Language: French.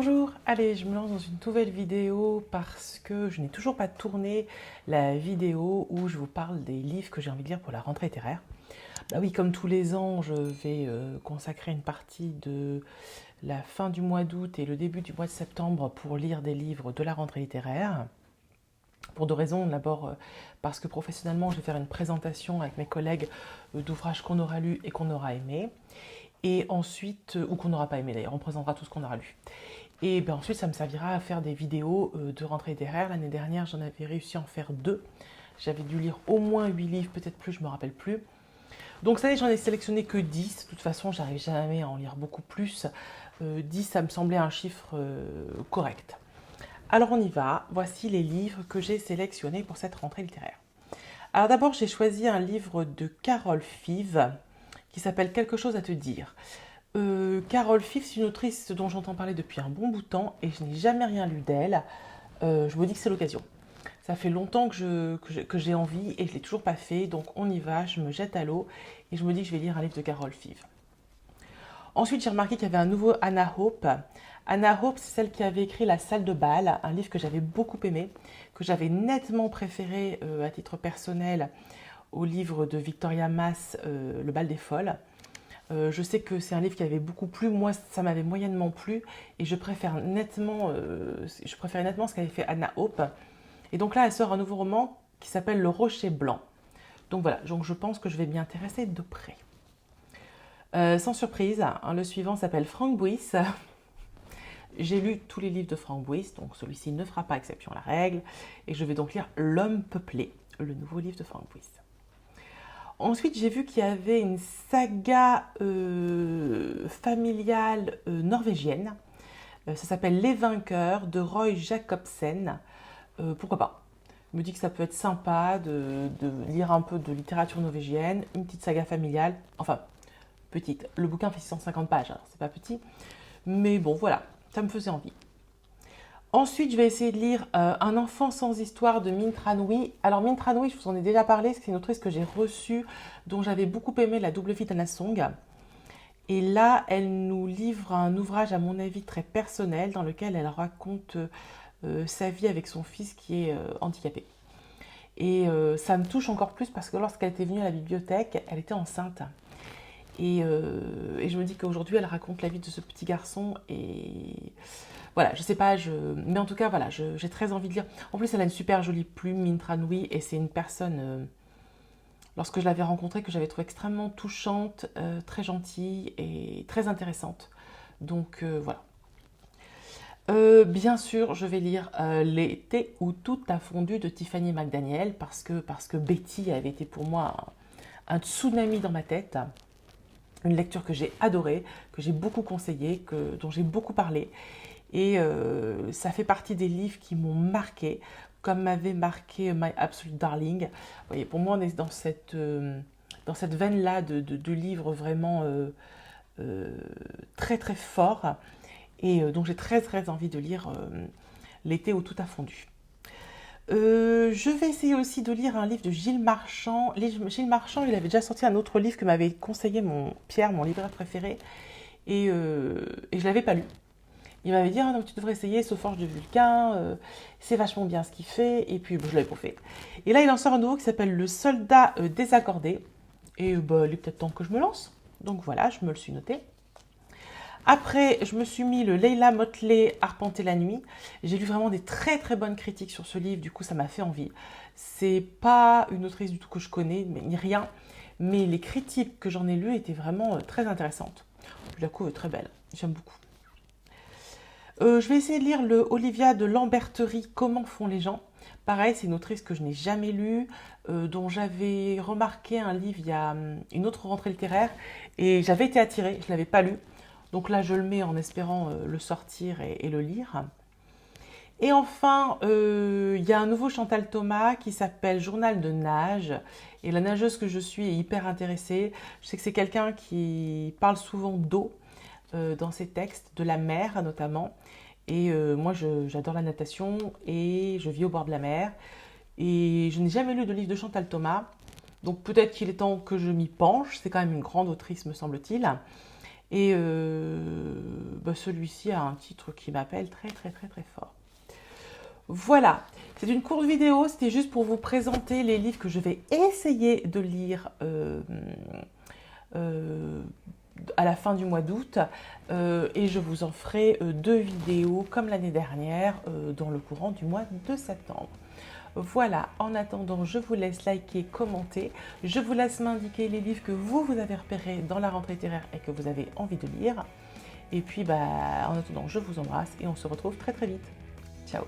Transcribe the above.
Bonjour, allez, je me lance dans une nouvelle vidéo parce que je n'ai toujours pas tourné la vidéo où je vous parle des livres que j'ai envie de lire pour la rentrée littéraire. Bah oui, comme tous les ans, je vais consacrer une partie de la fin du mois d'août et le début du mois de septembre pour lire des livres de la rentrée littéraire. Pour deux raisons. D'abord, parce que professionnellement, je vais faire une présentation avec mes collègues d'ouvrages qu'on aura lus et qu'on aura aimés. Et ensuite, ou qu'on n'aura pas aimé d'ailleurs, on présentera tout ce qu'on aura lu. Et bien ensuite, ça me servira à faire des vidéos de rentrée littéraire. L'année dernière, j'en avais réussi à en faire 2. J'avais dû lire au moins 8 livres, peut-être plus, je ne me rappelle plus. Donc cette année, j'en ai sélectionné que 10. De toute façon, j'arrive jamais à en lire beaucoup plus. 10, ça me semblait un chiffre correct. Alors on y va. Voici les livres que j'ai sélectionnés pour cette rentrée littéraire. Alors d'abord, j'ai choisi un livre de Carole Fives qui s'appelle Quelque chose à te dire. Carole Fives, c'est une autrice dont j'entends parler depuis un bon bout de temps et je n'ai jamais rien lu d'elle. Je me dis que c'est l'occasion. Ça fait longtemps que j'ai envie et je ne l'ai toujours pas fait, donc on y va, je me jette à l'eau et je me dis que je vais lire un livre de Carole Fives. Ensuite, j'ai remarqué qu'il y avait un nouveau Hannah Hope. Hannah Hope, c'est celle qui avait écrit La salle de bal, un livre que j'avais beaucoup aimé, que j'avais nettement préféré à titre personnel au livre de Victoria Mass, Le bal des folles. Je sais que c'est un livre qui avait beaucoup plu, moi ça m'avait moyennement plu et je préférais nettement ce qu'avait fait Hannah Hope. Et donc là elle sort un nouveau roman qui s'appelle Le Rocher Blanc. Donc voilà, donc je pense que je vais m'y intéresser de près. Sans surprise, hein, le suivant s'appelle Frank Buis. J'ai lu tous les livres de Frank Buis, donc celui-ci ne fera pas exception à la règle. Et je vais donc lire L'homme peuplé, le nouveau livre de Frank Buis. Ensuite, j'ai vu qu'il y avait une saga familiale norvégienne. Ça s'appelle Les Vainqueurs de Roy Jacobsen. Pourquoi pas? Je me dis que ça peut être sympa de lire un peu de littérature norvégienne, une petite saga familiale. Enfin, petite. Le bouquin fait 650 pages, alors c'est pas petit. Mais bon, voilà, ça me faisait envie. Ensuite, je vais essayer de lire Un enfant sans histoire de Minh Tran Huy. Alors, Minh Tran Huy, je vous en ai déjà parlé, c'est une autrice que j'ai reçue, dont j'avais beaucoup aimé La double vie d'Anna Song. Et là, elle nous livre un ouvrage, à mon avis, très personnel, dans lequel elle raconte sa vie avec son fils qui est handicapé. Et ça me touche encore plus parce que lorsqu'elle était venue à la bibliothèque, elle était enceinte. Et je me dis qu'aujourd'hui, elle raconte la vie de ce petit garçon et... Voilà, je sais pas, mais en tout cas, voilà, j'ai très envie de lire. En plus, elle a une super jolie plume, Minh Tran Huy, et c'est une personne, lorsque je l'avais rencontrée, que j'avais trouvée extrêmement touchante, très gentille et très intéressante. Donc, voilà. Bien sûr, je vais lire L'été où tout a fondu de Tiffany McDaniel, parce que Betty avait été pour moi un tsunami dans ma tête. Une lecture que j'ai adorée, que j'ai beaucoup conseillée, dont j'ai beaucoup parlé. Et ça fait partie des livres qui m'ont marqué, comme m'avait marqué My Absolute Darling. Vous voyez, pour moi, on est dans cette veine-là de livres vraiment très très forts. Et donc j'ai très très envie de lire L'été où tout a fondu. Je vais essayer aussi de lire un livre de Gilles Marchand. Gilles Marchand, il avait déjà sorti un autre livre que m'avait conseillé Pierre, mon libraire préféré. Et je ne l'avais pas lu. Il m'avait dit, ah, donc tu devrais essayer Ce Forge de Vulcain, c'est vachement bien ce qu'il fait, et puis je l'avais pas fait. Et là, il en sort un nouveau qui s'appelle Le Soldat désaccordé, et il est peut-être temps que je me lance. Donc voilà, je me le suis noté. Après, je me suis mis le Leila Motley Arpenter la nuit. J'ai lu vraiment des très très bonnes critiques sur ce livre, du coup ça m'a fait envie. C'est pas une autrice du tout que je connais, ni rien, mais les critiques que j'en ai lues étaient vraiment très intéressantes. Je la trouve très belle, j'aime beaucoup. Je vais essayer de lire le Olivia de Lamberterie, Comment font les gens. Pareil, c'est une autrice que je n'ai jamais lue, dont j'avais remarqué un livre il y a une autre rentrée littéraire, et j'avais été attirée, je ne l'avais pas lu. Donc là, je le mets en espérant le sortir et le lire. Et enfin, il y a un nouveau Chantal Thomas qui s'appelle Journal de nage. Et la nageuse que je suis est hyper intéressée. Je sais que c'est quelqu'un qui parle souvent d'eau dans ses textes, de la mer notamment. Et moi, j'adore la natation et je vis au bord de la mer. Et je n'ai jamais lu de livre de Chantal Thomas. Donc peut-être qu'il est temps que je m'y penche. C'est quand même une grande autrice, me semble-t-il. Et celui-ci a un titre qui m'appelle très fort. Voilà, c'est une courte vidéo, c'était juste pour vous présenter les livres que je vais essayer de lire à la fin du mois d'août et je vous en ferai 2 vidéos comme l'année dernière dans le courant du mois de septembre. Voilà, en attendant, je vous laisse liker, commenter, je vous laisse m'indiquer les livres que vous avez repérés dans la rentrée littéraire et que vous avez envie de lire. Et puis, en attendant, je vous embrasse et on se retrouve très vite. Ciao!